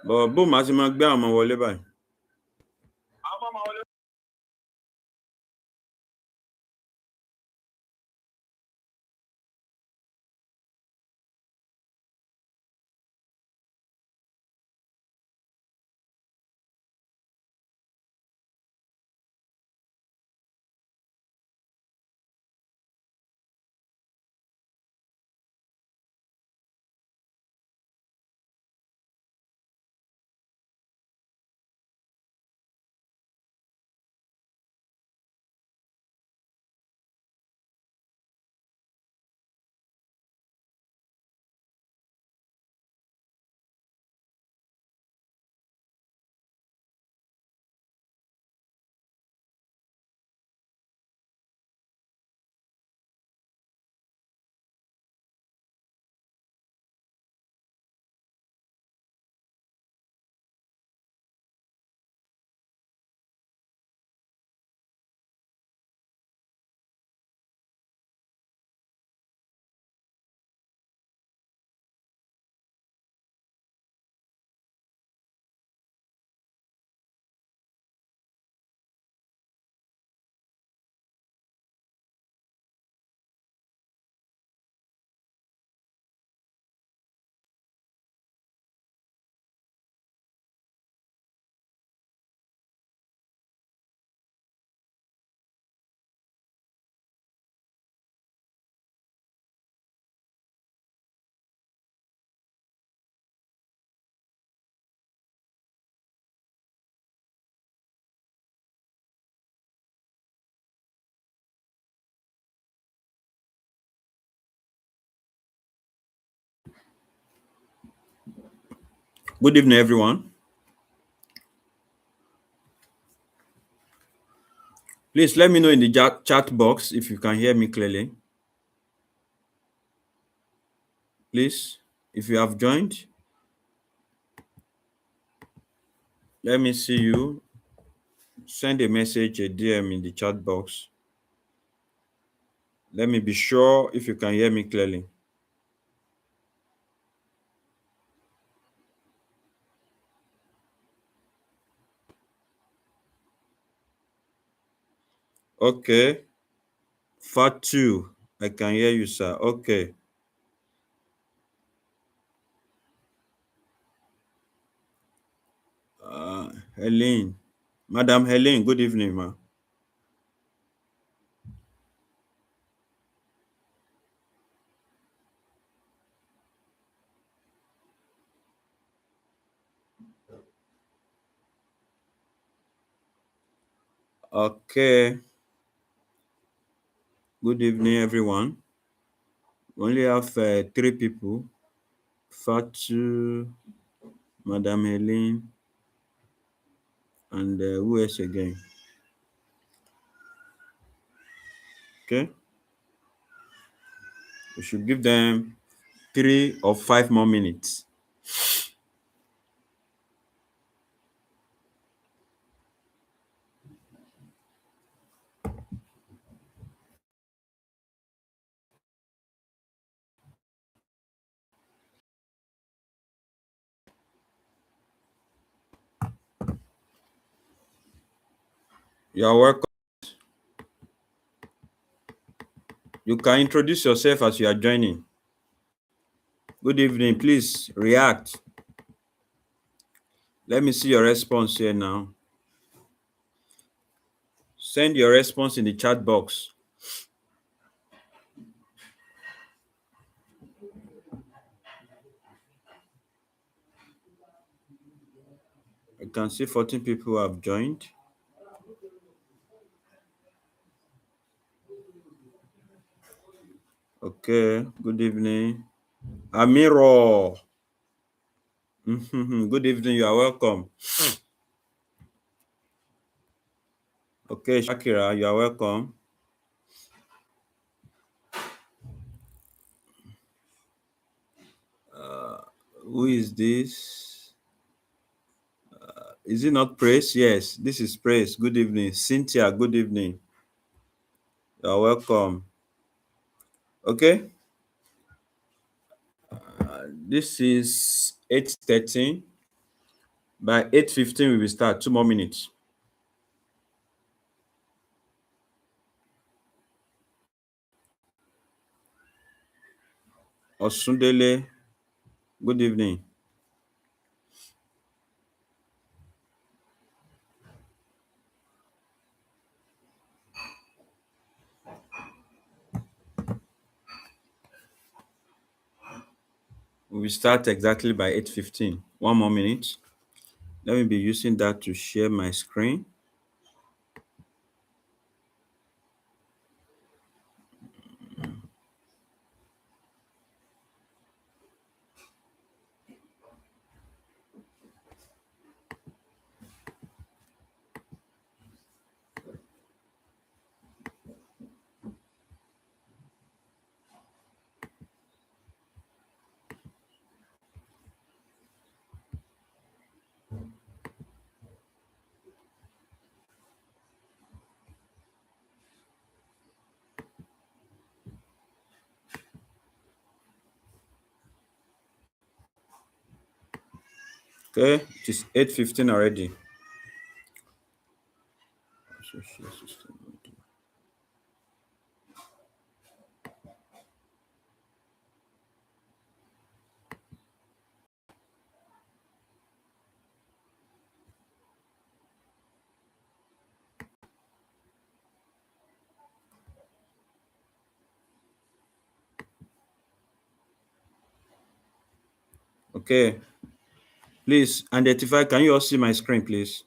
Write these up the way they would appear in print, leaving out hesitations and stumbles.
But bó máa ṣe máa gbé àwọn ọmọ wọlé báyìí. Good evening, everyone. Please let me know in the chat box if you can hear me clearly. Please, if you have joined, let me see you. Send a message, a DM in the chat box. Let me be sure if you can hear me clearly. Okay. Fatu, I can hear you, sir. Okay. Helene. Madam Helene, good evening, ma. Okay. Good evening, everyone. We only have 3 people. Fatu, Madam Helene, and who else again? Okay. We should give them 3 or 5 more minutes. You are welcome. You can introduce yourself as you are joining. Good evening. Please react. Let me see your response here now. Send your response in the chat box. I can see 14 people have joined. Okay, good evening. Amiro. Good evening, you are welcome. Okay, Shakira, you are welcome. Who is this? Is it not Praise? Yes, this is Praise. Good evening. Cynthia, good evening. You are welcome. Okay. This is 8:13. By 8:15 we will start. 2 more minutes. Osundele, good evening. We will start exactly by 8:15. 1 more minute. Let me be using that to share my screen. Okay, it is 8:15 already. Okay, please identify. Can you all see my screen, please?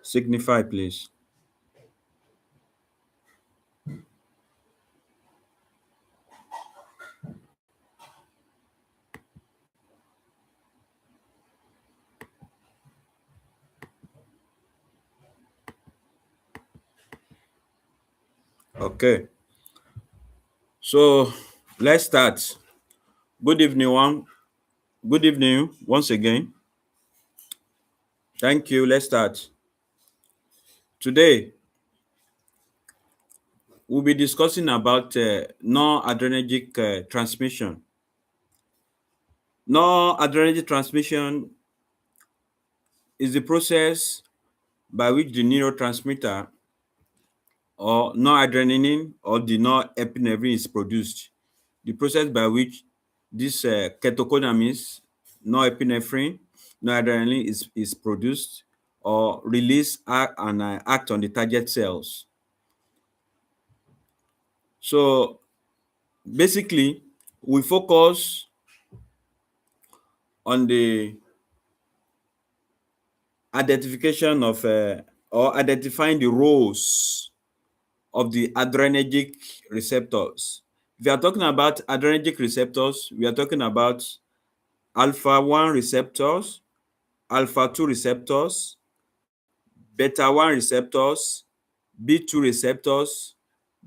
Signify, please. Okay, so let's start. Good evening, one. Good evening once again. Thank you. Let's start. Today, we'll be discussing about non-adrenergic transmission. Non-adrenergic transmission is the process by which the neurotransmitter or noradrenaline or the norepinephrine is produced. The process by which this catecholamines, norepinephrine, noradrenaline is produced or released and act on the target cells. So basically, we focus on the identification of or identifying the roles of the adrenergic receptors. If you are talking about adrenergic receptors, we are talking about alpha 1 receptors, alpha 2 receptors, beta 1 receptors, B2 receptors,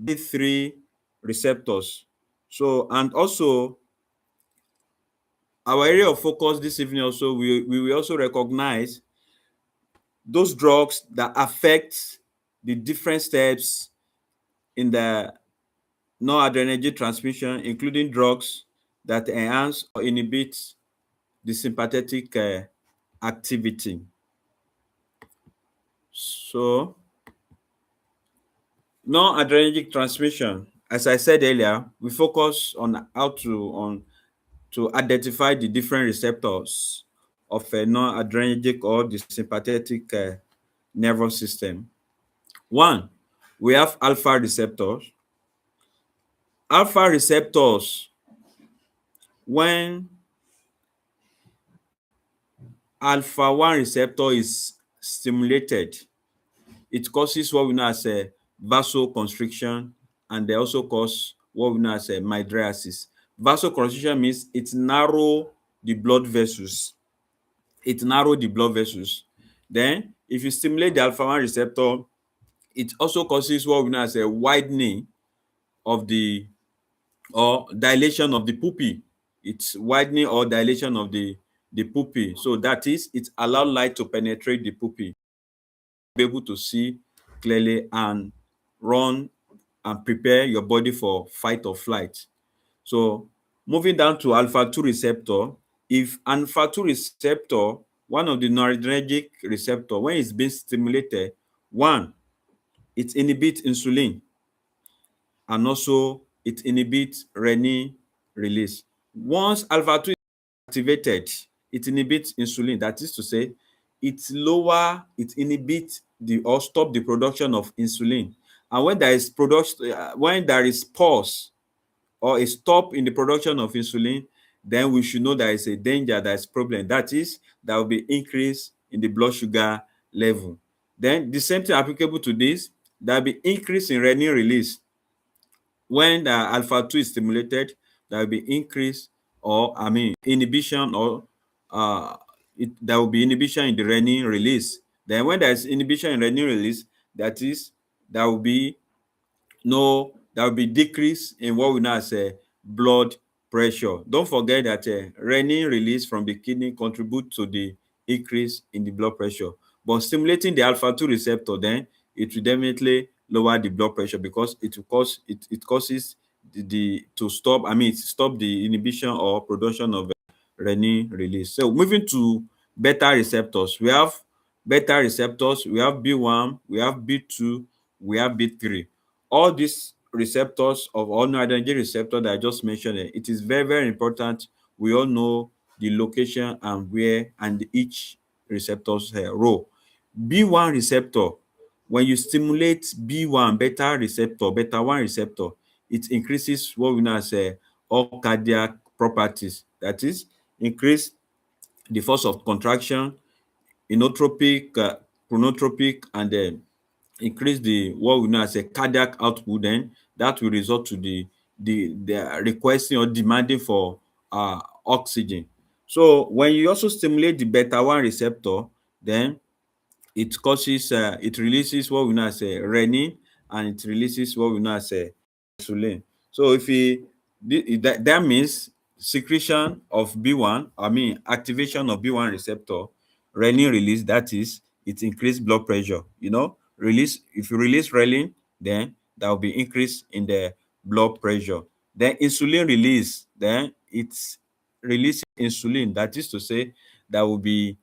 B3 receptors. So, and also our area of focus this evening also, we will also recognize those drugs that affect the different steps in the noradrenergic transmission, including drugs that enhance or inhibit the sympathetic activity. So, non-adrenergic transmission, as I said earlier, we focus on how to identify the different receptors of a non-adrenergic or the sympathetic nervous system. One, we have alpha receptors. Alpha receptors, when alpha 1 receptor is stimulated, it causes what we know as a vasoconstriction, and they also cause what we know as a mydriasis. Vasoconstriction means it narrow the blood vessels. It narrow the blood vessels. Then, if you stimulate the alpha 1 receptor, it also causes what we know as a widening of the or dilation of the pupil. It's widening or dilation of the pupil. So that is, it allows light to penetrate the pupil, be able to see clearly and run and prepare your body for fight or flight. So moving down to alpha 2 receptor, if alpha 2 receptor one of the noradrenergic receptor, when it's being stimulated, one, it inhibits insulin, and also it inhibits renin release. Once alpha 2 is activated, it inhibits insulin. That is to say, it inhibits or stop the production of insulin. And when there is production, when there is pause or a stop in the production of insulin, then we should know there is a danger, there is problem. That is, there will be increase in the blood sugar level. Then the same thing applicable to this, there will be increase in renin release. When the alpha 2 is stimulated, there will be increase, or inhibition, or there will be inhibition in the renin release. Then when there is inhibition in renin release, that is, there will be decrease in what we know as blood pressure. Don't forget that renin release from the kidney contribute to the increase in the blood pressure. But stimulating the alpha 2 receptor, then it will definitely lower the blood pressure, because it causes to stop, stop the inhibition or production of renin release. So moving to beta receptors, we have beta receptors, we have B1, we have B2, we have B3. All these receptors of all noradrenergic receptor that I just mentioned, it is very, very important we all know the location and where and each receptor's role. B1 receptor, when you stimulate B1 beta 1 receptor, it increases what we know as all cardiac properties. That is, increase the force of contraction, inotropic, chronotropic, and then increase the what we know as a cardiac output. Then that will result to the requesting or demanding for oxygen. So when you also stimulate the beta 1 receptor, then it releases what we know as renin, and it releases what we know as insulin. So that means secretion of B1, activation of B1 receptor, renin release, that is, it increase blood pressure. If you release renin, then there will be increase in the blood pressure. Then insulin release, then it's releasing insulin. That is to say, there will be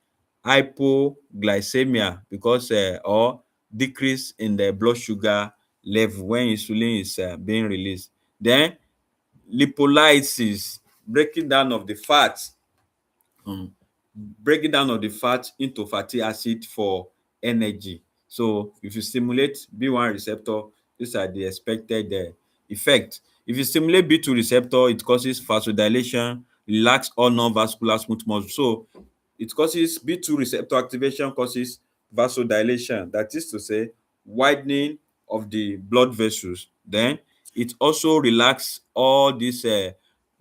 hypoglycemia, because or decrease in the blood sugar level when insulin is being released. Then lipolysis, breaking down of the fat, um breaking down of the fat into fatty acid for energy. So if you stimulate B1 receptor, these are the expected effect. If you stimulate B2 receptor, it causes vasodilation, relax all non-vascular smooth muscle. So it causes B2 receptor activation, causes vasodilation, that is to say, widening of the blood vessels. Then it also relax all these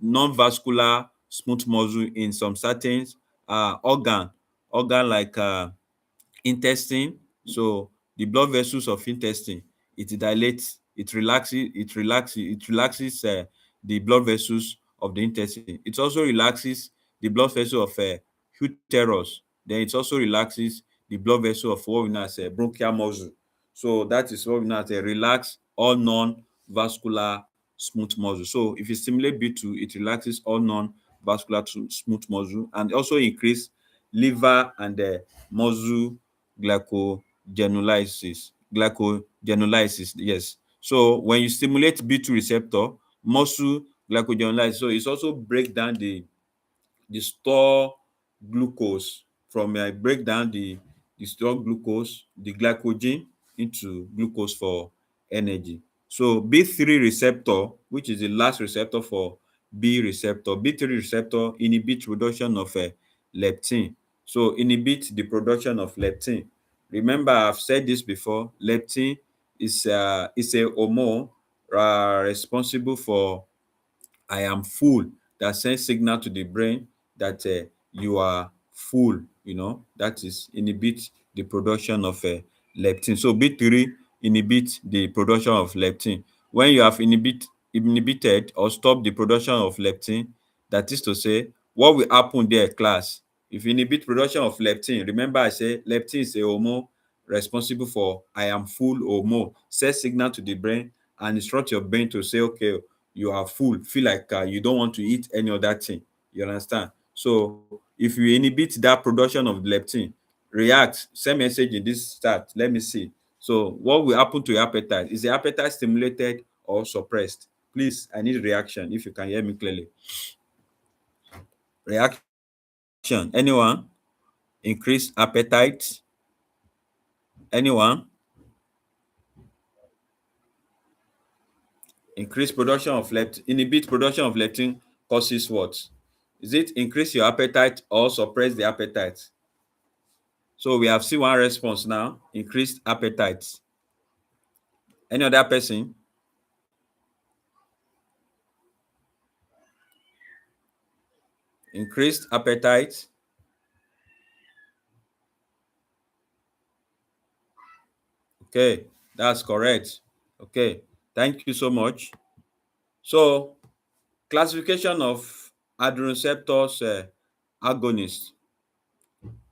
non-vascular smooth muscle in some certain organ like intestine. So the blood vessels of intestine, it dilates, it relaxes the blood vessels of the intestine. It also relaxes the blood vessel of uterus. Then it also relaxes the blood vessel of what we know as bronchial muscle. So that is what we know as relax all non-vascular smooth muscle. So if you stimulate B2, it relaxes all non-vascular smooth muscle, and also increase liver and muscle glycogenolysis. Yes. So when you stimulate B2 receptor, muscle glycogenolysis, so it's also break down the store glucose from break down the store glucose, the glycogen, into glucose for energy. So B3 receptor, which is the last receptor for B3 receptor inhibits production of leptin. So inhibit the production of leptin. Remember, I've said this before, leptin is a hormone responsible for I am full, that sends signal to the brain that you are full, that is inhibit the production of leptin. So B3 inhibits the production of leptin. When you have inhibited or stopped the production of leptin, that is to say, what will happen there, class? If you inhibit production of leptin, remember I say leptin is a hormone responsible for I am full hormone, send signal to the brain and instruct your brain to say, okay, you are full, feel like you don't want to eat any other thing. You understand? So if you inhibit that production of leptin, react, send message in this chat. Let me see. So what will happen to your appetite? Is the appetite stimulated or suppressed? Please, I need reaction if you can hear me clearly. Reaction. Anyone? Increase appetite? Anyone? Increase production of leptin. Inhibit production of leptin causes what? Is it increase your appetite or suppress the appetite? So we have seen one response now, increased appetite. Any other person? Increased appetite. Okay, that's correct. Okay, thank you so much. So classification of adrenoceptors agonists.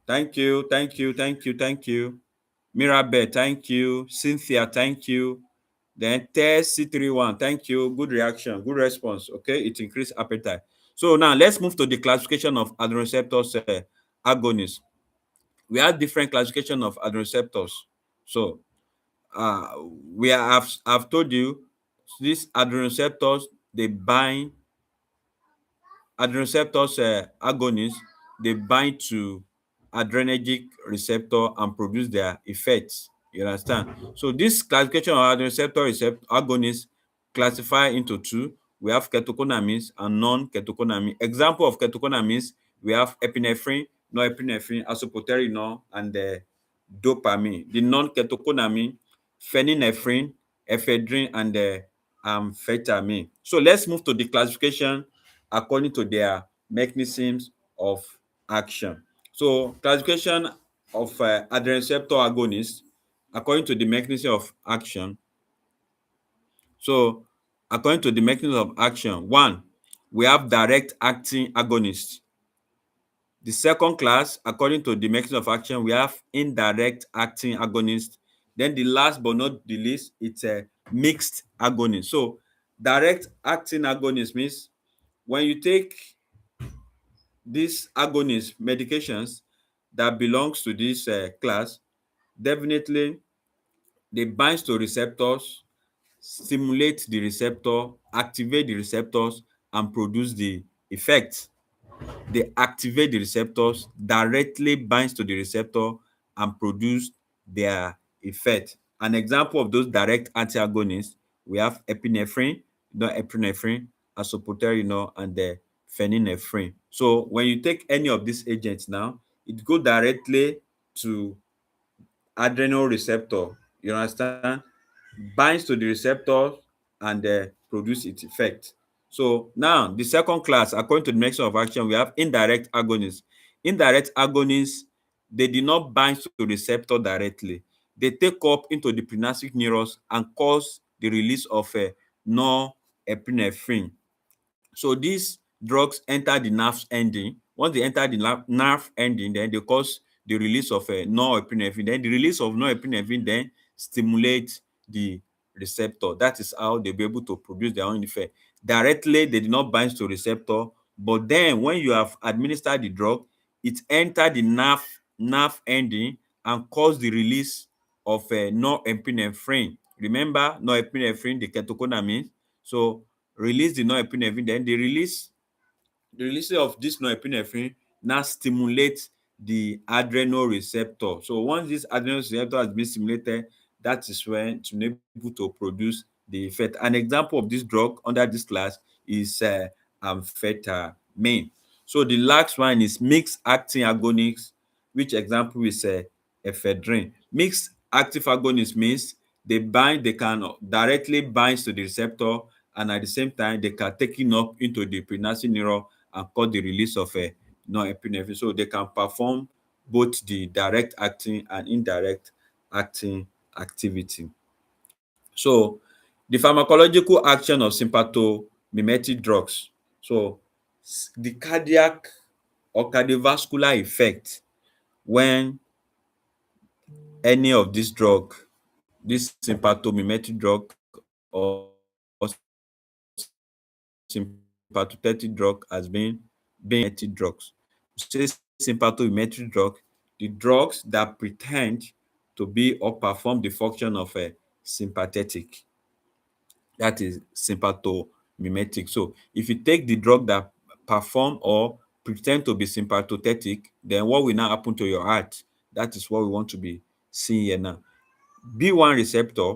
Thank you, thank you, thank you, thank you. Mirabel, thank you. Cynthia, thank you. Then test C31, thank you. Good reaction, good response. Okay, it increased appetite. So now let's move to the classification of adrenoceptors agonists. We have different classification of adrenoceptors. So uh, I've told you these adrenoceptors, they bind adrenoceptors agonists, they bind to adrenergic receptor and produce their effects. You understand? So this classification of adrenoceptor agonists classify into two. We have catecholamines and non-catecholamine. Example of catecholamines, we have epinephrine, norepinephrine, asopoterinol, and dopamine. The non-catecholamine, phenylephrine, ephedrine, and amphetamine. So let's move to the classification according to their mechanisms of action. So classification of adrenoceptor agonists according to the mechanism of action. So according to the mechanism of action, one, we have direct acting agonists. The second class, according to the mechanism of action, we have indirect acting agonists. Then the last but not the least, it's a mixed agonist. So direct acting agonist means when you take these agonist medications that belongs to this class, definitely they binds to receptors, stimulate the receptor, activate the receptors, and produce the effect. They activate the receptors, directly binds to the receptor, and produce their effect. An example of those direct antagonists, we have epinephrine, epinephrine, asopoterinol, and the phenylephrine. So when you take any of these agents now, it go directly to adrenal receptor. You understand? Binds to the receptor and produce its effect. So now the second class, according to the mechanism of action, we have indirect agonists. Indirect agonists, they do not bind to the receptor directly. They take up into the prenastic neurons and cause the release of norepinephrine. So these drugs enter the nerve ending. Once they enter the nerve ending, then they cause the release of norepinephrine. Then the release of norepinephrine then stimulates the receptor. That is how they'll be able to produce their own effect. Directly, they do not bind to receptor, but then when you have administered the drug, it enter the nerve ending and cause the release of norepinephrine. Remember norepinephrine, the catecholamine. So release the norepinephrine, then the release of this norepinephrine now stimulates the adrenal receptor. So once this adrenal receptor has been stimulated, that is when to be able to produce the effect. An example of this drug under this class is amphetamine. So the last one is mixed acting agonists, which example is ephedrine. Mixed active agonist means they can directly bind to the receptor, and at the same time they can take it up into the prenasal neuron and cause the release of a norepinephrine. So they can perform both the direct acting and indirect acting activity. So the pharmacological action of sympathomimetic drugs. So the cardiac or cardiovascular effect when any of this drug, this sympathomimetic drug or sympathetic drug has been drugs. say sympathomimetic drug, the drugs that pretend to be or perform the function of a sympathetic. That is sympathomimetic. So if you take the drug that perform or pretend to be sympathetic, then what will now happen to your heart? That is what we want to be seeing here now. B1 receptor,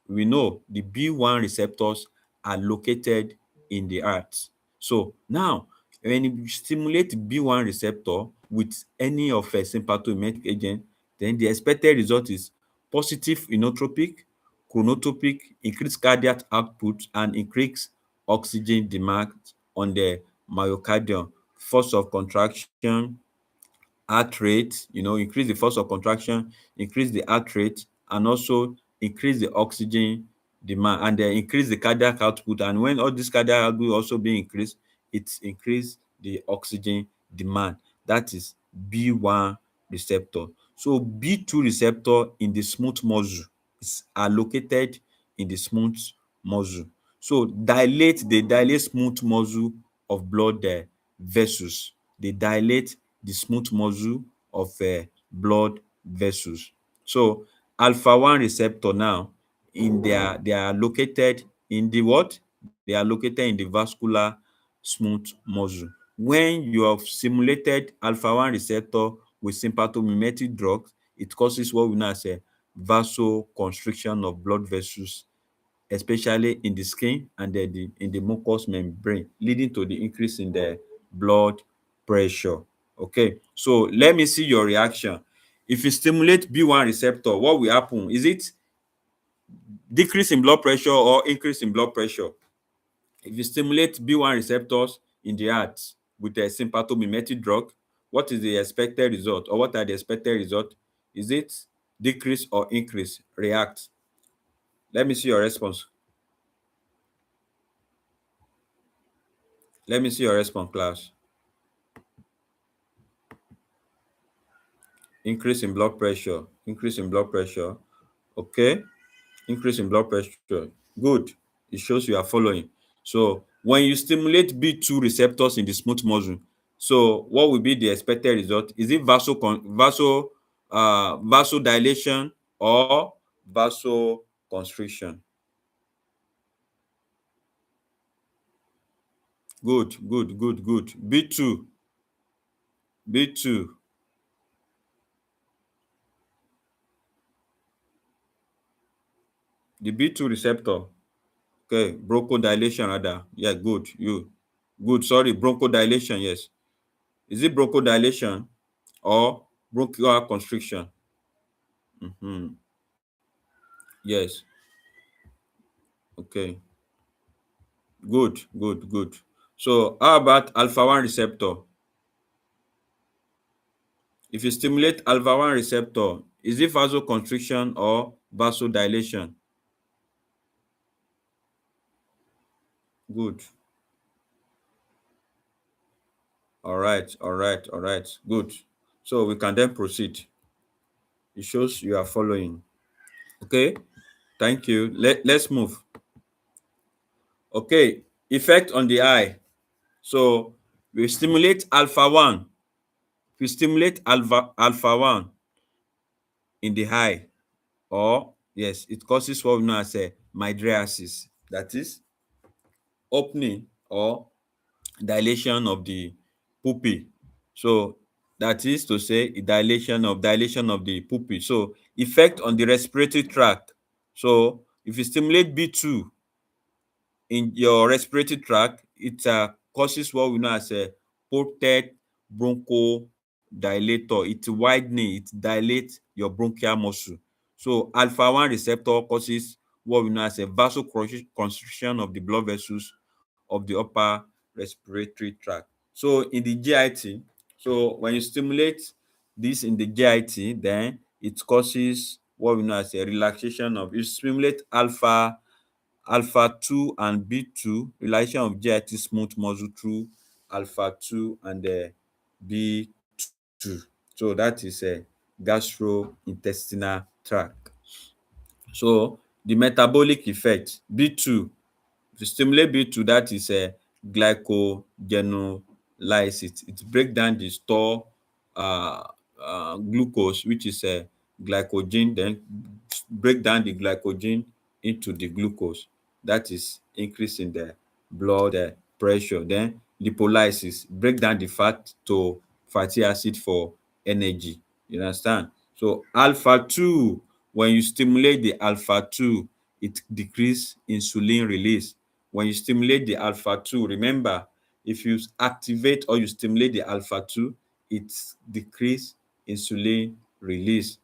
we know the B1 receptors are located in the heart. So now, when you stimulate B1 receptor with any of a sympathomimetic agent, then the expected result is positive inotropic, chronotropic, increased cardiac output, and increased oxygen demand on the myocardium, force of contraction, heart rate, increase the force of contraction, increase the heart rate, and also increase the oxygen demand, and then increase the cardiac output. And when all this cardiac output also being increased, it increase the oxygen demand. That is B1 receptor. So B2 receptor in the smooth muscle are located in the smooth muscle. So they dilate smooth muscle of blood vessels. They dilate the smooth muscle of blood vessels. So alpha 1 receptor now they are located in the what? They are located in the vascular smooth muscle. When you have stimulated alpha 1 receptor with sympathomimetic drugs, it causes what we know as a vasoconstriction of blood vessels, especially in the skin and then in the mucous membrane, leading to the increase in the blood pressure. Okay, so let me see your reaction. If you stimulate B1 receptor, what will happen? Is it decrease in blood pressure or increase in blood pressure? If you stimulate B1 receptors in the heart with a sympathomimetic drug, what is the expected result, or what are the expected results? Is it decrease or increase? React. Let me see your response. Let me see your response, class. Increase in blood pressure. Increase in blood pressure. Okay. Increase in blood pressure. Good. It shows you are following. So when you stimulate B2 receptors in the smooth muscle, so what will be the expected result? Is it vasodilation or vasoconstriction? Good, good, good, good. B2, B2, the B2 receptor. Okay, bronchodilation rather. Yeah, good. You good. Sorry, bronchodilation. Yes. Is it bronchodilation or bronchial constriction? Mm-hmm. Yes. Okay. Good, good, good. So how about alpha 1 receptor? If you stimulate alpha 1 receptor, is it vasoconstriction or vasodilation? Good. All right, all right, all right. Good. So we can then proceed. It shows you are following. Okay. Thank you. Let's move. Okay. Effect on the eye. So we stimulate alpha 1. We stimulate alpha 1 in the eye, or yes, it causes what we know as a mydriasis. That is opening or dilation of the pupil. So that is to say a dilation of the pupil. So effect on the respiratory tract. So if you stimulate B2 in your respiratory tract, it causes what we know as a ported bronchodilator. It's widening, it dilates your bronchial muscle. So alpha 1 receptor causes what we know as a vasoconstriction of the blood vessels of the upper respiratory tract. So in the GIT, so when you stimulate this in the GIT, then it causes what we know as a relaxation of, you stimulate alpha 2 and B2, relaxation of GIT smooth muscle through alpha 2 and B2. So that is a gastrointestinal tract. So the metabolic effect, B2, if you stimulate B2, that is a glycogenolysis. lysis. It break down the store uh, glucose, which is glycogen, then break down the glycogen into the glucose. That is increasing the blood pressure. Then lipolysis, break down the fat to fatty acid for energy. You understand? So alpha 2, when you stimulate the alpha 2, it decrease insulin release. When you stimulate the alpha 2, remember, if you activate or you stimulate the alpha 2, it decrease insulin release.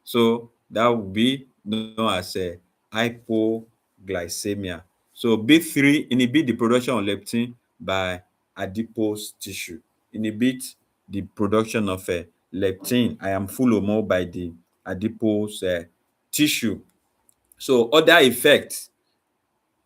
So that would be known as a hypoglycemia. So B3 inhibit the production of leptin by adipose tissue. Inhibit the production of leptin. I am full hormone by the adipose tissue. So other effect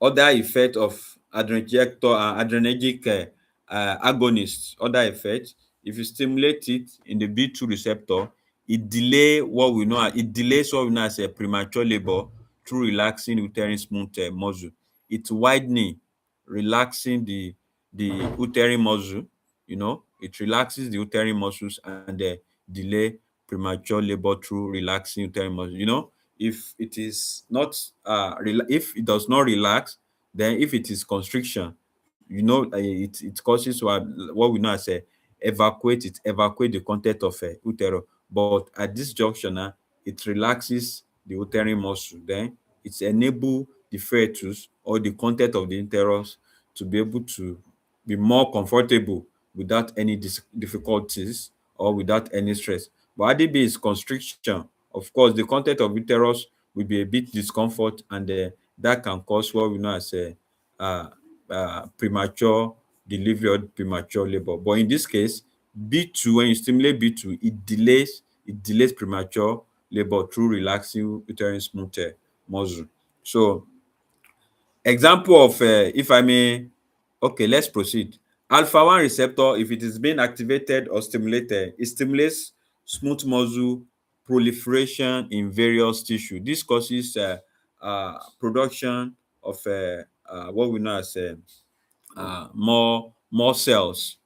of adrenergic agonists, other effect, if you stimulate it in the B2 receptor, it delays what we know as a premature labor through relaxing uterine smooth muscle. It's widening, relaxing the uterine muscle. It relaxes the uterine muscles and delay premature labor through relaxing uterine muscle. If it is not if it does not relax, then if it is constriction, it causes what we know as a evacuate the content of utero. But at this junction now, it relaxes the uterine muscle, then it enable the fetus or the content of the uterus to be able to be more comfortable without any difficulties or without any stress. But ADB is constriction. Of course, the content of uterus will be a bit discomfort, and that can cause what we know as a premature delivery or premature labor. But in this case, B2, when you stimulate B2, it delays premature labor through relaxing uterine smooth muscle. So example of if I may, okay, let's proceed. Alpha 1 receptor, if it is being activated or stimulated, it stimulates smooth muscle proliferation in various tissue. This causes production of what we know as more cells,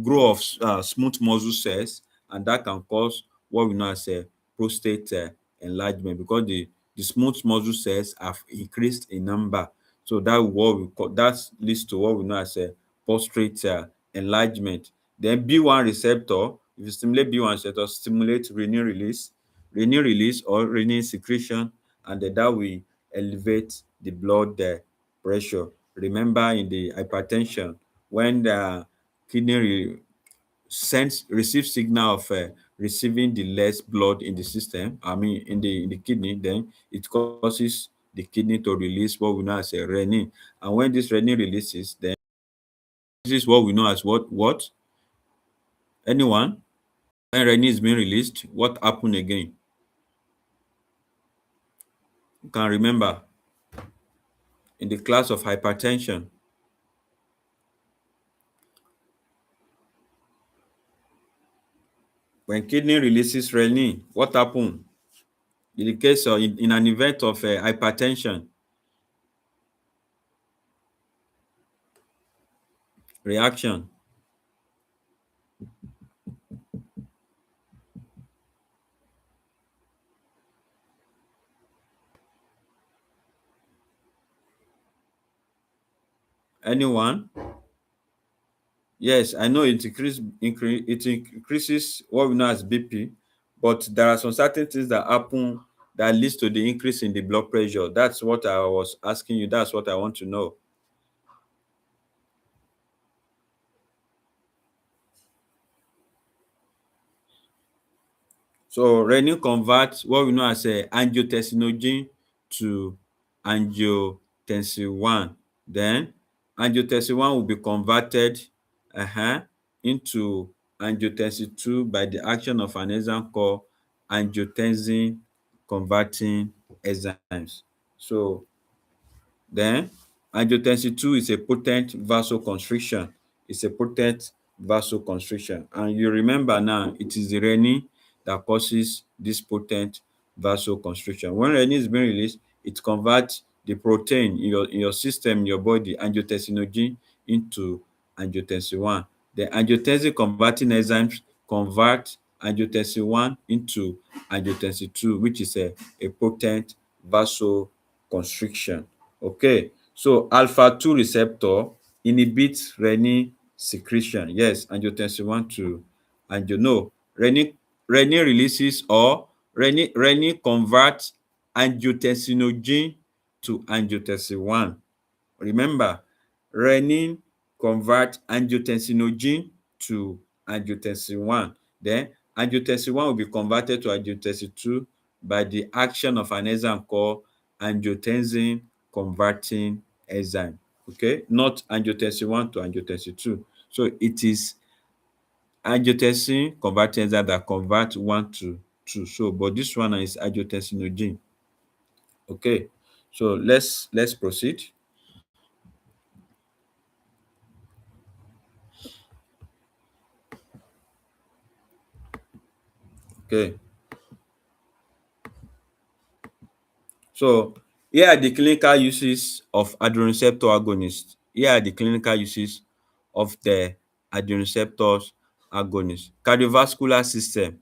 grow of smooth muscle cells, and that can cause what we know as a prostate enlargement, because the smooth muscle cells have increased in number. So that leads to what we know as a prostate enlargement. Then B1 receptor, if you stimulate B1 receptor, stimulate renin release or renin secretion, and then that will elevate the blood pressure. Remember, in the hypertension, when the kidney receives signal of receiving the less blood in the system, I mean in the kidney, then it causes the kidney to release what we know as a renin. And when this renin releases, then this is what we know as what? Anyone? When renin is being released, what happened again? You can remember in the class of hypertension. When kidney releases renin, what happened? In the case of in an event of hypertension, reaction. Anyone? Yes, I know it increases what we know as BP, but there are some certain things that happen that leads to the increase in the blood pressure. That's what I was asking you. That's what I want to know. So renin converts what we know as a angiotensinogen to angiotensin 1. Then angiotensin 1 will be converted into angiotensin 2 by the action of an enzyme called angiotensin converting enzymes. So then angiotensin 2 is a potent vasoconstriction. It's a potent vasoconstriction. And you remember now, it is the renin that causes this potent vasoconstriction. When renin is being released, it converts the protein in your system, in your body, angiotensinogen, into angiotensin 1. The angiotensin converting enzymes convert angiotensin 1 into angiotensin 2, which is a potent vasoconstriction. Okay, so alpha 2 receptor inhibits renin secretion. Yes, angiotensin 1 to no, renin releases or renin converts angiotensinogen to angiotensin 1. Remember, renin convert angiotensinogen to angiotensin 1. Then angiotensin 1 will be converted to angiotensin 2 by the action of an enzyme called angiotensin converting enzyme. Okay, not angiotensin 1 to angiotensin 2. So it is angiotensin converting enzyme that convert 1 to 2. So, but this one is angiotensinogen. Okay, so let's proceed. Okay. So here are the clinical uses of adrenoceptor agonists. Here are the clinical uses of the adrenoceptors agonists. Cardiovascular system,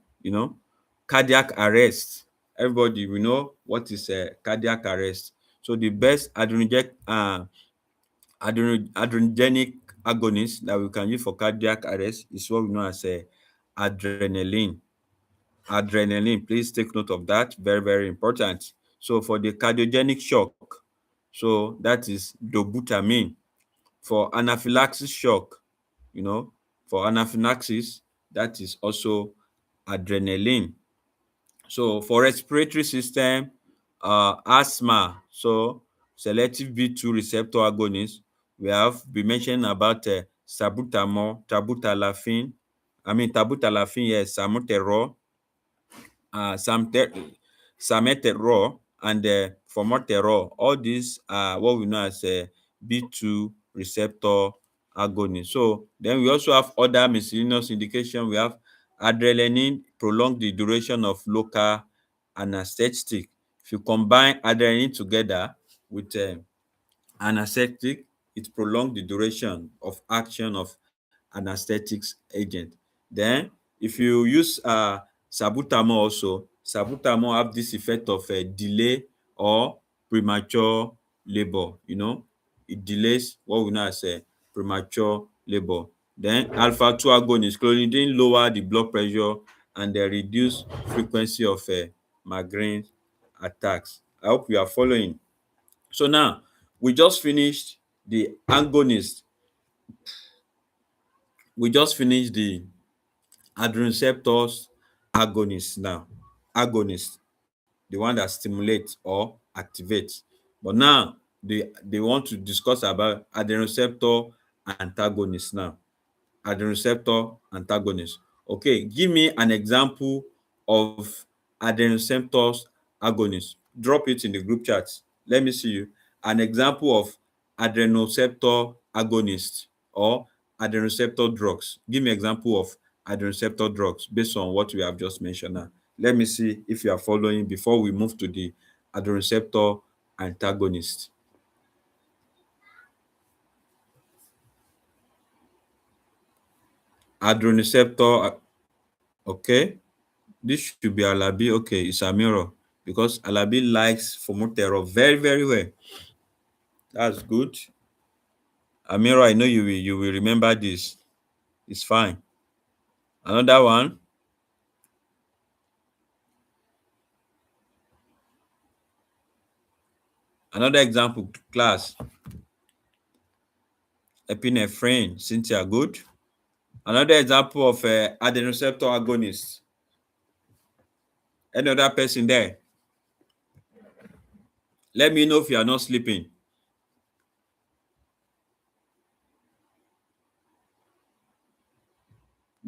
cardiac arrest. Everybody we know what is cardiac arrest. So the best adrenergic agonist that we can use for cardiac arrest is what we know as adrenaline. Adrenaline, please take note of that. Very, very important. So for the cardiogenic shock, so that is dobutamine. For anaphylaxis shock, for anaphylaxis, that is also adrenaline. So for respiratory system, asthma, so selective B2 receptor agonist, we have been mentioning about salbutamol, tabutalafine, yes, salmeterol, sameterol and formoterol. All these are what we know as B2 receptor agonists. So then we also have other miscellaneous indication. We have adrenaline prolong the duration of local anesthetic. If you combine adrenaline together with anesthetic, it prolong the duration of action of anesthetics agent. Then if you use salbutamol also, salbutamol have this effect of delay or premature labor. It delays what we know as premature labor. Then alpha 2 agonist, clonidine lower the blood pressure and reduce frequency of migraine attacks. I hope you are following. So now we just finished the agonist. We just finished the adrenoceptors agonist now. Agonist, the one that stimulates or activates. But now they want to discuss about adrenoceptor antagonist now. Adrenoceptor antagonist. Okay, give me an example of adrenoceptors agonist. Drop it in the group chat. Let me see you. An example of adrenoceptor agonist or adrenoceptor drugs. Give me example of adrenoceptor drugs based on what we have just mentioned now. Let me see if you are following before we move to the adrenoceptor antagonist. Adrenoceptor, okay. This should be Alabi. Okay, it's Amiro because Alabi likes Fomotero very, very well. That's good. Amiro, I know you will remember this. It's fine. Another one. Another example, class. Epinephrine, Cynthia, good. Another example of adrenoceptor agonist. Any other person there? Let me know if you are not sleeping.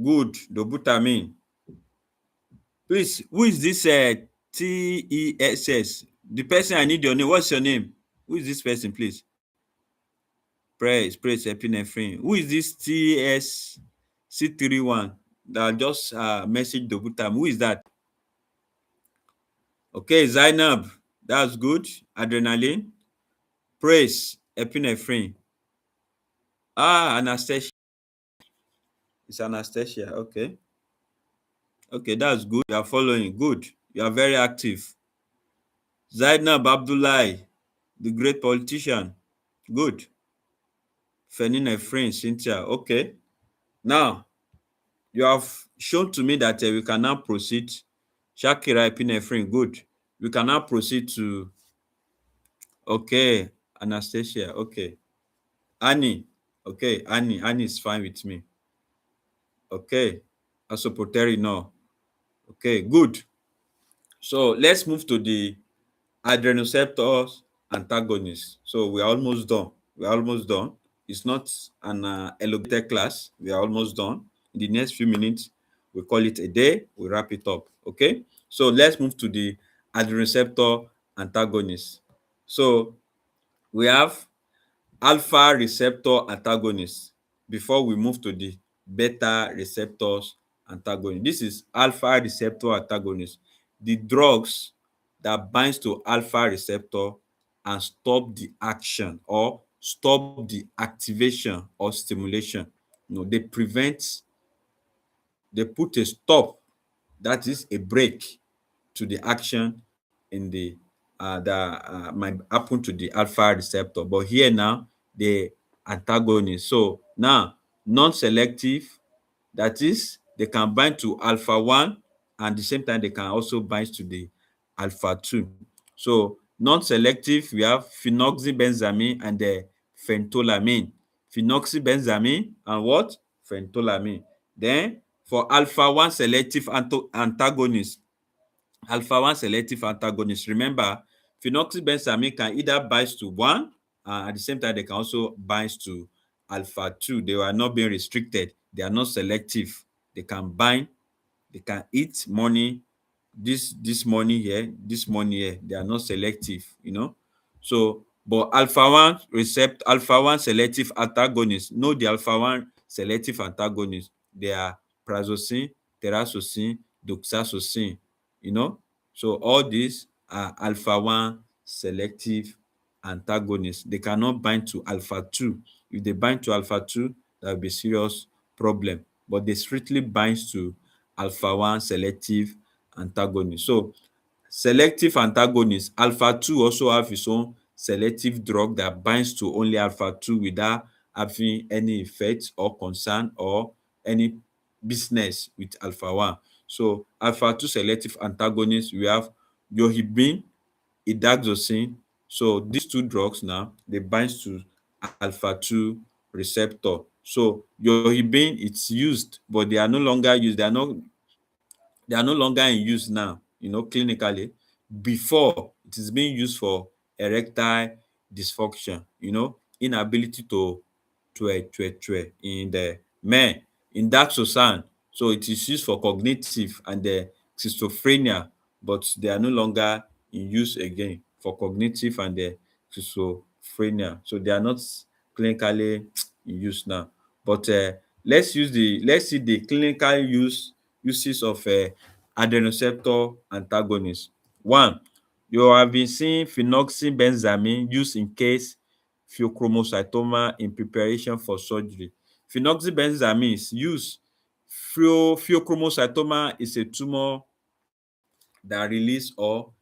Good, dobutamine. Please, who is this TESS? The person I need your name. What's your name? Who is this person, please? Praise epinephrine. Who is this TSC31 that just messaged Dobutam? Who is that? Okay, Zainab. That's good. Adrenaline. Praise epinephrine. Anastasia. It's anesthesia. Okay. Okay, that's good. You are following. Good. You are very active. Zainab Abdullahi, the great politician. Good. Fenin Efrain, Cynthia. Okay. Now, you have shown to me that we can now proceed. Shakira Epinephrine. Good. We can now proceed to, okay, Anastasia. Okay. Annie. Okay, Annie. Annie is fine with me. Okay. Asopoteri, no. Okay, good. So let's move to the adrenoceptors antagonists. So we're almost done. We're almost done. It's not an elongated class. We are almost done. In the next few minutes, we call it a day. We wrap it up. Okay. So let's move to the adrenoceptor antagonists. So we have alpha receptor antagonists before we move to the beta receptors antagonist. This is alpha receptor antagonist, the drugs that binds to alpha receptor and stop the action or stop the activation or stimulation. They prevent, they put a stop, that is a break to the action in the that might happen to the alpha receptor. But here now, the antagonist. So now, non-selective, that is, they can bind to alpha 1 and at the same time they can also bind to the alpha 2. So non-selective, we have phenoxybenzaimine and the phentolamine. Phenoxybenzaimine and what? Phentolamine. Then for alpha 1 selective antagonist, alpha 1 selective antagonist, remember, phenoxybenzaimine can either bind to 1 and at the same time they can also bind to alpha 2. They are not being restricted. They are not selective. They can bind, they can eat money, this money here, this money here. They are not selective. So, but alpha 1 selective antagonist, know the alpha 1 selective antagonist. They are prazosin, terazosin, doxazosin. So all these are alpha 1 selective antagonists. They cannot bind to alpha 2. If they bind to alpha 2, there will be serious problem. But they strictly binds to alpha 1 selective antagonist. So selective antagonist, alpha 2 also have its own selective drug that binds to only alpha 2 without having any effect or concern or any business with alpha 1. So alpha 2 selective antagonist, we have yohibine, idaxosin. So these two drugs now, they bind to alpha 2 receptor. So yohibine, it's used, but they are no longer used. They are no longer in use now, clinically. Before, it is being used for erectile dysfunction, inability to in the men, in daxosan. So it is used for cognitive and the schizophrenia, but they are no longer in use again for cognitive and the schizophrenia. So they are not clinically in use now. But let's see the clinical uses of adrenoceptor antagonist. One, you have been seeing phenoxybenzaimine used in case pheochromocytoma in preparation for surgery. Phenoxybenzaimine is used. Pheochromocytoma is a tumor that release or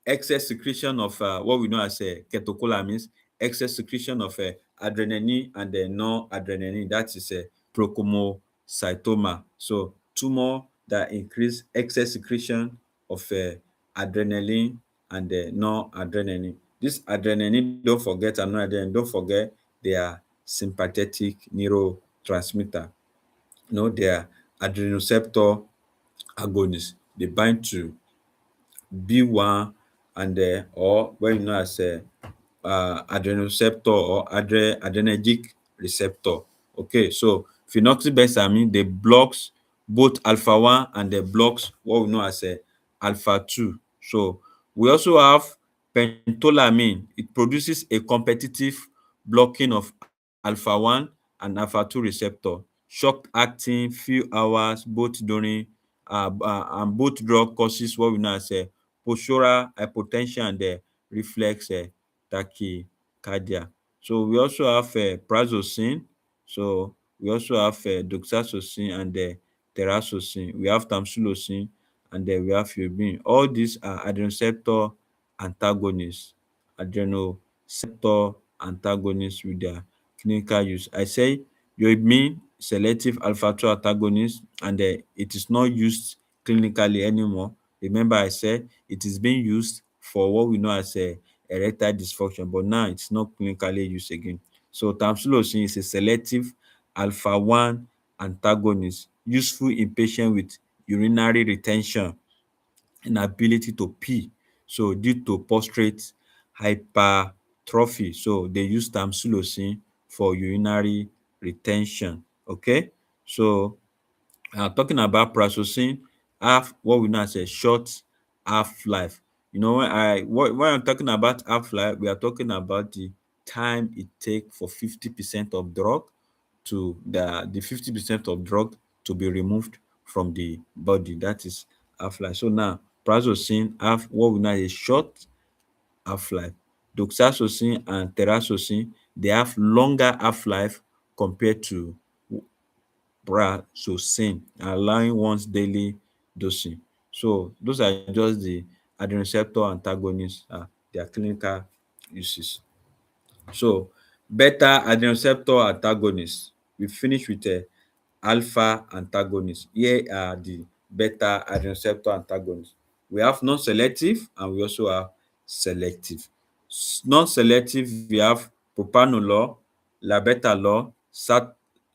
excess secretion of what we know as catecholamines, excess secretion of adrenaline and non-adrenaline. That is a pheochromocytoma. So tumor that increase excess secretion of adrenaline and non-adrenaline. This adrenaline, don't forget, and non-adrenaline, don't forget, they are sympathetic neurotransmitter. They are adrenoceptor agonists. They bind to B1 and or what you know as adrenoceptor or adrenergic receptor. Okay, so phenoxybenzaimine, they blocks both alpha 1 and they blocks what we know as alpha 2. So we also have pentolamine. It produces a competitive blocking of alpha 1 and alpha 2 receptor, short acting few hours both during and both drug causes what we know as postural hypotension and reflex tachycardia. So we also have prazosin. So We also have doxazosin and terasocin. We have tamsulosin and then we have fibrin. All these are adrenoceptor antagonists. Adrenoceptor antagonists with their clinical use. I say mean selective alpha 2 antagonist, and it is not used clinically anymore. Remember, I said it is being used for what we know as a erectile dysfunction, but now it's not clinically used again. So tamsulosin is a selective alpha 1 antagonist useful in patients with urinary retention, inability to pee, so due to prostate hypertrophy. So they use tamsulosin for urinary retention. Okay, so talking about prazosin, have what we know as a short half-life. When I'm talking about half-life, we are talking about the time it takes for 50% of drug to the 50% of drug to be removed from the body. That is half-life. So now prazosin have what we know as a short half-life. Doxazosin and terasocin, they have longer half-life compared to prazosin, allowing once daily dosing. So those are just the adrenoceptor antagonists, their clinical uses. So beta adrenoceptor antagonists. We finish with alpha antagonists. Here are the beta adrenoceptor antagonists. We have non-selective and we also have selective. Non-selective, we have propranolol, labetalol,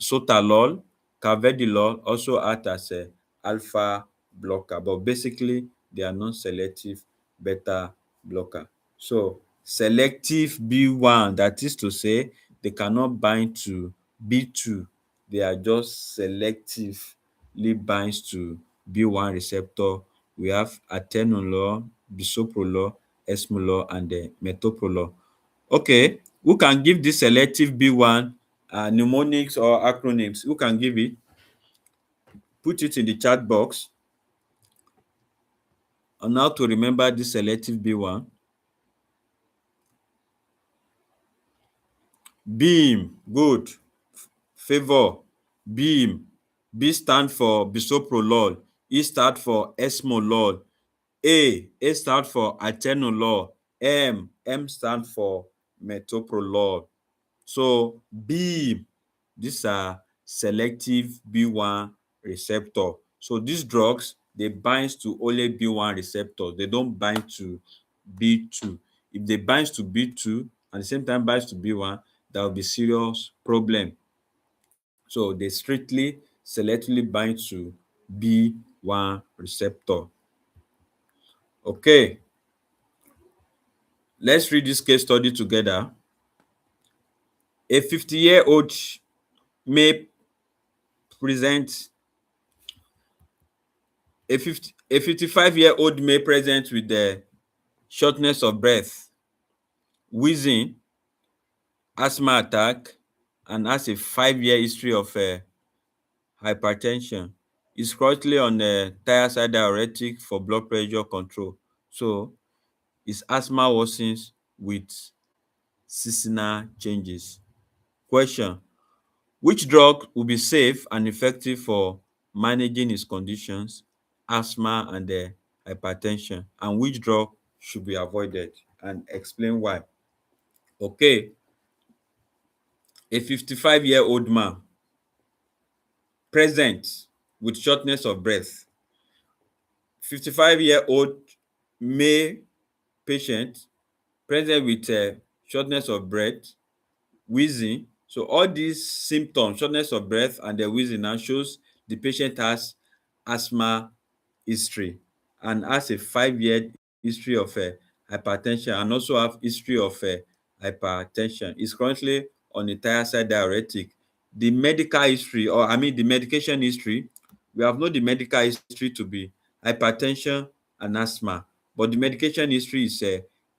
sotalol, carvedilol also act as a alpha blocker, but basically they are non-selective beta blocker. So selective B1, that is to say they cannot bind to B2, they are just selectively binds to B1 receptor. We have atenolol, bisoprolol, esmolol, and metoprolol. Okay, who can give this selective B1 mnemonics or acronyms? Who can give it? Put it in the chat box on how to remember this selective B1. Beam, good. Favor, beam. B stand for bisoprolol. E stand for esmolol. A stand for atenolol. M stand for metoprolol. So beam, these are selective B1 receptor. So these drugs, they bind to only B1 receptors. They don't bind to B2. If they bind to B2 and the same time binds to B1, there will be serious problem. So they strictly selectively bind to B1 receptor. Okay, let's read this case study together. A 50-year-old may present a 55-year-old may present with the shortness of breath, wheezing, asthma attack, and has a 5-year history of hypertension. Is currently on a thiazide diuretic for blood pressure control. So his asthma worsens with seasonal changes. Question: which drug will be safe and effective for managing his conditions, asthma and hypertension, and which drug should be avoided, and explain why? Okay, a 55-year-old man present with shortness of breath. 55-year-old male patient present with shortness of breath, wheezing. So all these symptoms, shortness of breath and the wheezing, now shows the patient has asthma history and has a 5-year history of hypertension, and also have history of hypertension. Is currently on a thiazide diuretic. The medical history, or I mean the medication history, we have known the medical history to be hypertension and asthma, but the medication history is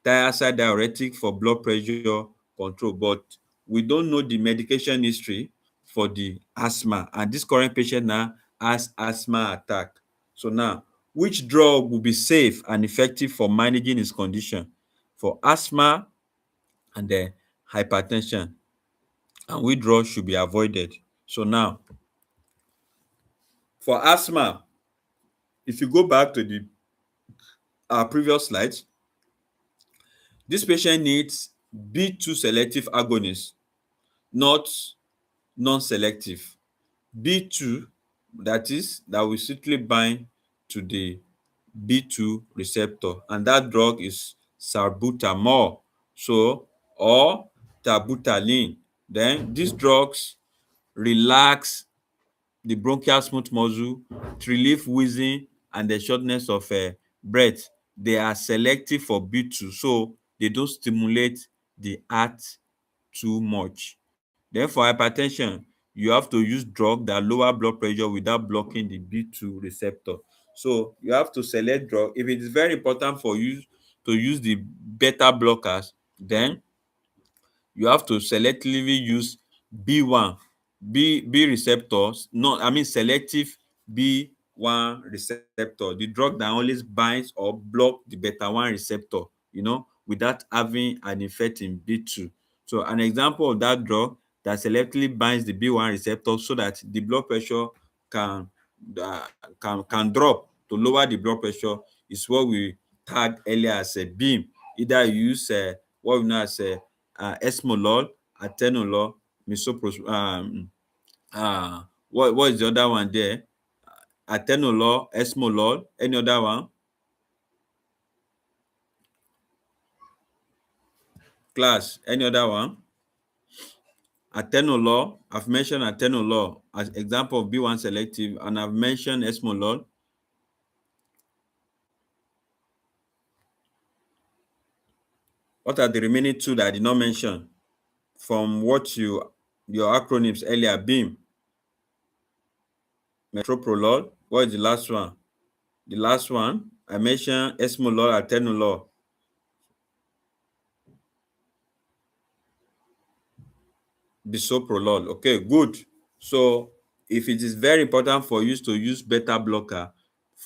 thiazide diuretic for blood pressure control, but we don't know the medication history for the asthma, and this current patient now has asthma attack. So now, which drug will be safe and effective for managing his condition for asthma and hypertension, and which drug should be avoided? So now, for asthma, if you go back to the our previous slides, this patient needs B2 selective agonist, not non-selective. B2, that is, that will strictly bind to the B2 receptor, and that drug is salbutamol, so, or terbutaline. Then these drugs relax the bronchial smooth muscle to relieve wheezing and the shortness of breath. They are selective for B2, so they don't stimulate the heart too much. Then for hypertension, you have to use drug that lower blood pressure without blocking the B2 receptor. So you have to select drug. If it is very important for you to use the beta blockers, then you have to selectively use B1, B receptors, no, I mean selective B1 receptor, the drug that always binds or block the beta 1 receptor, without having an effect in B2. So an example of that drug that selectively binds the B1 receptor so that the blood pressure can can drop to lower the blood pressure is what we tagged earlier as a beam. Either you use what we know as esmolol, atenolol, misoprostol, what is the other one there? Atenolol, esmolol, any other one? Class, any other one? Atenolol, I've mentioned atenolol as example of B1 selective, and I've mentioned esmolol. What are the remaining two that I did not mention from what your acronyms earlier? BEAM, metoprolol. What is the last one? The last one I mentioned esmolol, atenolol. Bisoprolol. Okay, good. So if it is very important for you to use beta blocker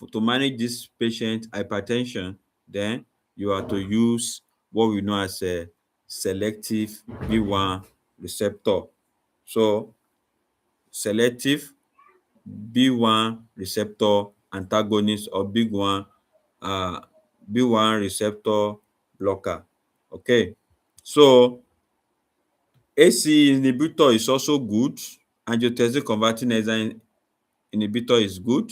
to manage this patient hypertension, then you are to use what we know as a selective B1 receptor. So selective B1 receptor antagonist or uh, B1 receptor blocker. Okay, so ACE inhibitor is also good. Angiotensin converting enzyme inhibitor is good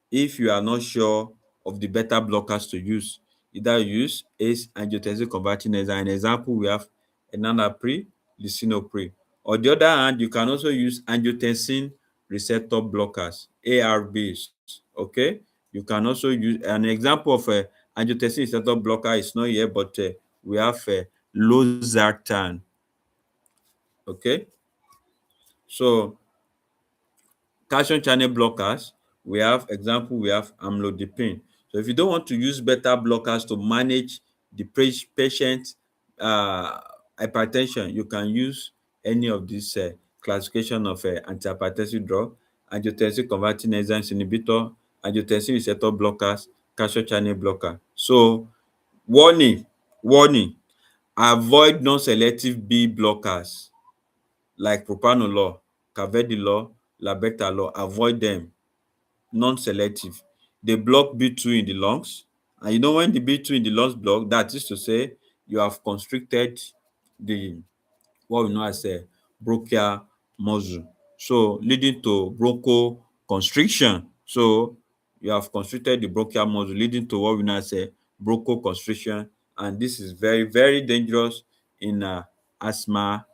if you are not sure of the beta blockers to use. Either use ACE angiotensin converting enzyme. An example, we have enalapril, lisinopril. On the other hand, you can also use angiotensin receptor blockers, ARBs. Okay, you can also use an example of a angiotensin receptor blocker is not here, but we have losartan. Okay, so calcium channel blockers, we have amlodipine. So if you don't want to use beta blockers to manage the patient uh, hypertension, you can use any of these classification of antihypertensive drug: angiotensin converting enzymes inhibitor, angiotensin receptor blockers, calcium channel blocker. So warning, avoid non-selective B blockers like propranolol, carvedilol, labetalol. Avoid them. Non-selective. They block B2 in the lungs, and when the B2 in the lungs block, that is to say you have constricted the what we know as a bronchial muscle, so leading to bronchoconstriction. So you have constricted the bronchial muscle, leading to what we know as a bronchoconstriction, and this is very, very dangerous in asthma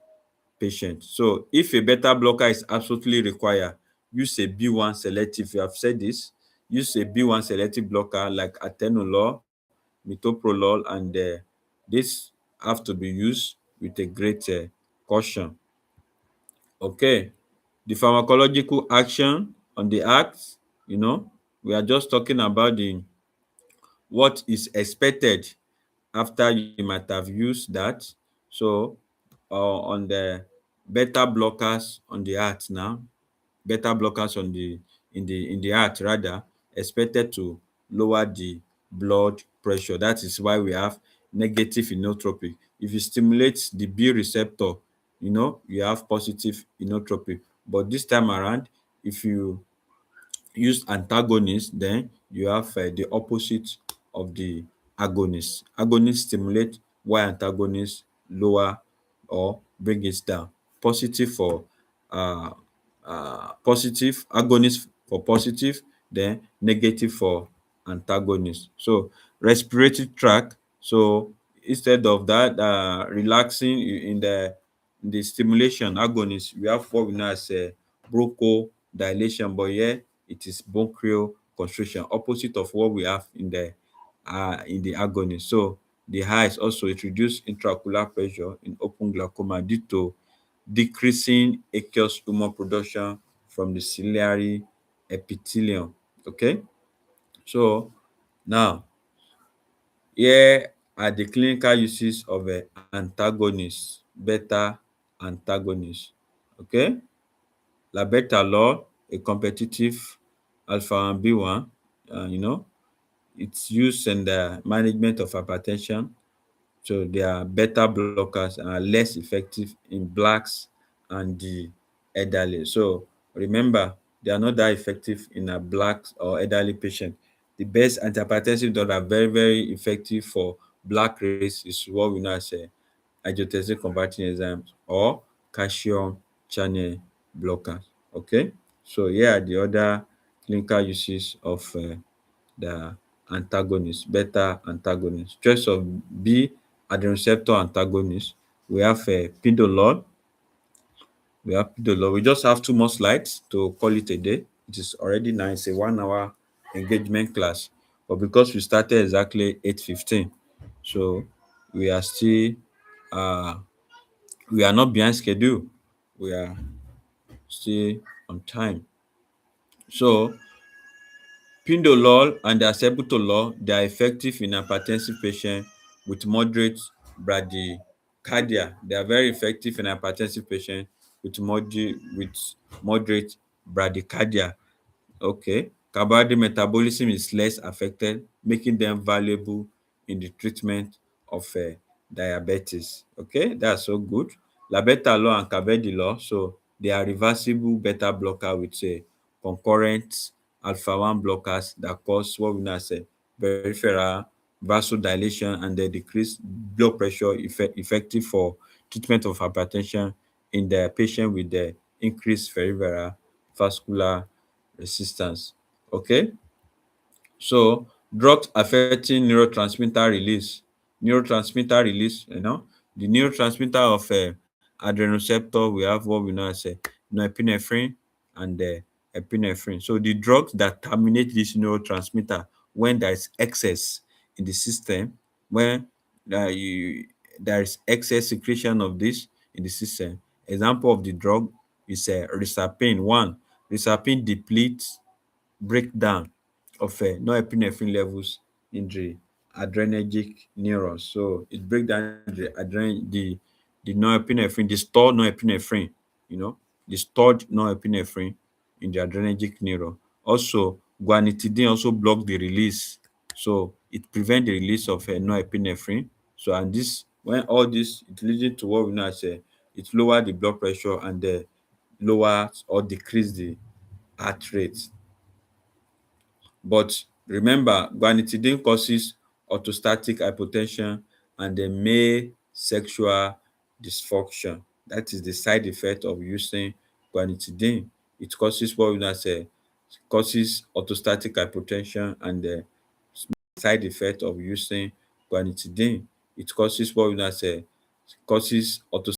patient. So if a beta blocker is absolutely required, use a B1 selective. You have said this. Use a B1 selective blocker like atenolol, metoprolol, and this have to be used with a great caution. Okay, the pharmacological action on the heart, we are just talking about the what is expected after you might have used that. So on the beta blockers on the heart now, beta blockers on the in the heart rather, expected to lower the blood pressure. That is why we have negative inotropy. If you stimulate the B receptor, you have positive inotropy. But this time around, if you use antagonist, then you have the opposite of the agonist. Agonist stimulate, while antagonist lower or bring it down. Positive for uh, positive, agonist for positive, then negative for antagonist. So respiratory tract. So instead of that relaxing in the stimulation agonist, we have what we know as bronchodilation, but here it is bronchial constriction, opposite of what we have in the agonist. So the highs also, it reduce intraocular pressure in open glaucoma due to decreasing aqueous humor production from the ciliary epithelium. Okay, so now here are the clinical uses of a antagonist, beta antagonist. Okay, labetalol, a competitive alpha 1 B1, it's used in the management of hypertension. So they are beta blockers and are less effective in blacks and the elderly. So remember, they are not that effective in a black or elderly patient. The best antihypertensive that are very, very effective for black race is what we know as a angiotensin converting enzymes or calcium channel blockers. Okay, so here are the other clinical uses of the antagonist, beta antagonist. Choice of B, adrenoceptor antagonist. We have pindolol. We have pindolol. We just have two more slides to call it a day. It is already now, it's a 1 hour engagement class. But because we started exactly 8:15, so we are still uh we are not behind schedule. We are still on time. So pindolol and acebutolol, they are effective in hypertensive patients with moderate bradycardia. They are very effective in hypertensive patients with moderate bradycardia. Okay. Carbohydrate metabolism is less affected, making them valuable in the treatment of diabetes. Okay, that's so good. Labetalol and carvedilol, so they are reversible beta blocker with concurrent alpha 1 blockers that cause what we know as a peripheral vasodilation, and they decrease blood pressure, effective for treatment of hypertension in the patient with the increased peripheral vascular resistance. Okay, so drugs affecting neurotransmitter release. Neurotransmitter release, the neurotransmitter of adrenoceptor, we have what we know as norepinephrine and epinephrine. So the drugs that terminate this neurotransmitter when there is excess in the system, when there is excess secretion of this in the system. Example of the drug is risapine. One, risapine depletes breakdown of norepinephrine levels in the adrenergic neurons. So it breaks down the norepinephrine, the stored norepinephrine, the stored norepinephrine in the adrenergic neuron. Also, guanidine also blocks the release. So it prevents the release of norepinephrine. So and this, when all this, it leads to what we know as it lower the blood pressure and lower or decrease the heart rate. But remember, guanidine causes orthostatic hypotension and the male sexual dysfunction. That is the side effect of using guanidine. It causes what we know as causes orthostatic hypotension, and the side effect of using guanidine, it causes what we know as causes orthostatic